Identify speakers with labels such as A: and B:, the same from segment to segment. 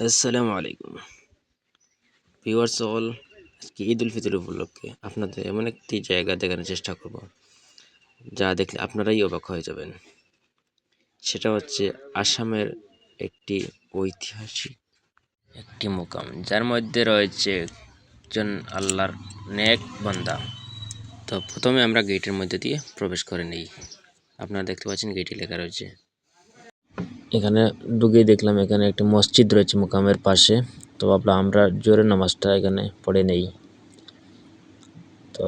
A: আসসালামু আলাইকুম viewers all. আজকে ঈদ উল ফিতর উপলক্ষে আপনাদের এমন একটি জায়গা দেখানোর চেষ্টা করব যা দেখলে আপনারাই অবাক হয়ে যাবেন। সেটা হচ্ছে আসামের একটি ঐতিহাসিক একটি মুকাম, যার মধ্যে রয়েছে একজন আল্লাহর নেক বান্দা। তো প্রথমে আমরা গেটের মধ্যে দিয়ে প্রবেশ করে নেই। আপনারা দেখতে পাচ্ছেন গেটে লেখা রয়েছে। এখানে ঢুকে দেখলাম এখানে একটি মসজিদ রয়েছে মুকামের পাশে। তো ভাবলাম আমরা জোরে নামাজটা এখানে পড়ে নেই। তো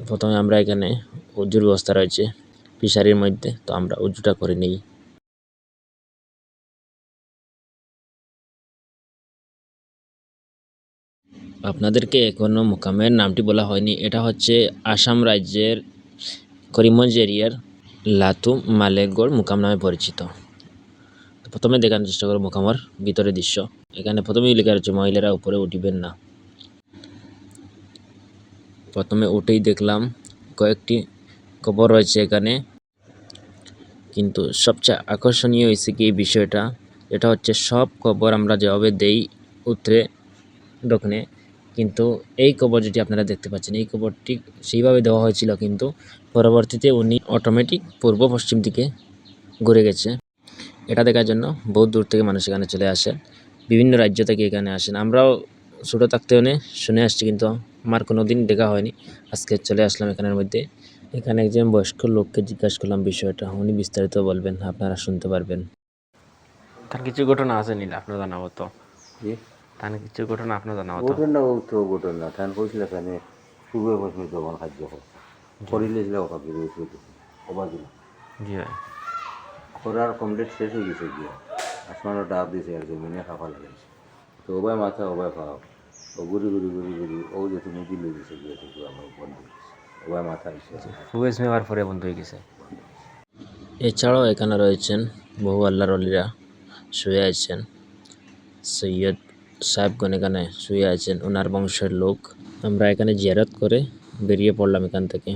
A: প্রথমে আমরা এখানে উজুর ব্যবস্থা রয়েছে ফিশারির মধ্যে, তো আমরা উজুটা করে নেই। আপনাদেরকে এখনো মুকামের নামটি বলা হয়নি। এটা হচ্ছে আসাম রাজ্যের করিমগঞ্জ এরিয়ার লাতুম মালেকগড় মুকাম নামে পরিচিত। প্রথমে দেখানোর চেষ্টা করব মুকামের ভিতরের দৃশ্য। এখানে প্রথমেই লেখা রয়েছে মহিলারা উপরে উঠিবেন না। প্রথমে উঠেই দেখলাম কয়েকটি কবর রয়েছে এখানে, কিন্তু সবচেয়ে আকর্ষণীয় হয়েছে কি এই বিষয়টা, এটা হচ্ছে সব কবর আমরা যেভাবে দেই উতরে দক্ষিণে, কিন্তু এই কবর যেটি আপনারা দেখতে পাচ্ছেন এই কবরটি সেইভাবে দেওয়া হয়েছিল, কিন্তু পরবর্তীতে উনি অটোমেটিক পূর্ব পশ্চিম দিকে ঘুরে গেছে। এটা দেখার জন্য বহু দূর থেকে মানুষ এখানে চলে আসেন, বিভিন্ন রাজ্য থেকে এখানে আসেন। আমরাও ছোটো থাকতে শুনে আসছি, কিন্তু আমার কোনো দিন দেখা হয়নি। আজকে চলে আসলাম এখানের মধ্যে। এখানে একজন বয়স্ক লোককে জিজ্ঞাসা করলাম বিষয়টা, উনি বিস্তারিত বলবেন, আপনারা শুনতে পারবেন। তার কিছু ঘটনা আছে নিলে আপনার জানাবো তো? তার কিছু ঘটনা আপনার জানাবো তো?
B: ঘটনা ঠান কৈছিল খানে পূর্বে পশ্চিমে জবান খাদ্য করিলে অবাক
A: জি ভাই।
B: খরার কমপ্লিট শেষ হয়ে গেছে গিয়া আসমানও ডাব দিছে আর জমিনে খাফা লাগাইছে। তো ওবায় মাথা ওবায় খাওয়া ও ঘুরি ঘুরি ঘুরি ঘুরি ও যে তুমি দিলে দিছে গিয়ে থেকে আমার বন্ধ হয়েছে ওবায় মাথা এসেছে
A: ফুয়েজ মেওয়ার পরে বন্ধ হয়ে গেছে। এছাড়াও এখানে রয়েছেন বহু আল্লাহর ওলিরা শুয়ে আছেন। সৈয়দ সাহেবগণ এখানে শুয়ে আছেন, ওনার বংশের লোক। আমরা এখানে জিয়ারত করে বেরিয়ে পড়লাম এখান থেকে।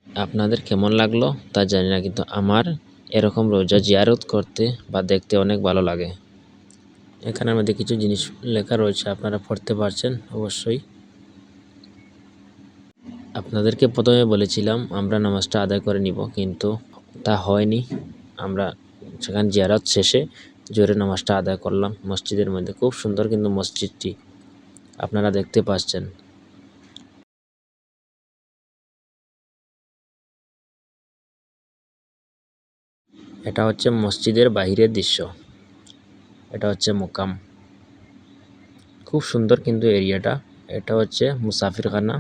A: আপনাদের কেমন লাগলো তা জানি না, কিন্তু আমার এরকম রোজা জিয়ারত করতে বা দেখতে অনেক ভালো লাগে। এখানের মধ্যে কিছু জিনিস লেখা রয়েছে, আপনারা পড়তে পারছেন অবশ্যই। আপনাদেরকে প্রথমে বলেছিলাম আমরা নামাজটা আদায় করে নিব, কিন্তু তা হয়নি। আমরা সেখানে জিয়ারত শেষে জোরে নামাজটা আদায় করলাম মসজিদের মধ্যে। খুব সুন্দর কিন্তু মসজিদটি, আপনারা দেখতে পাচ্ছেন। এটা হচ্ছে মসজিদের বাহিরের দৃশ্য। এটা হচ্ছে মুকাম, খুব সুন্দর কিন্তু এরিয়াটা। এটা হচ্ছে মুসাফিরখানা।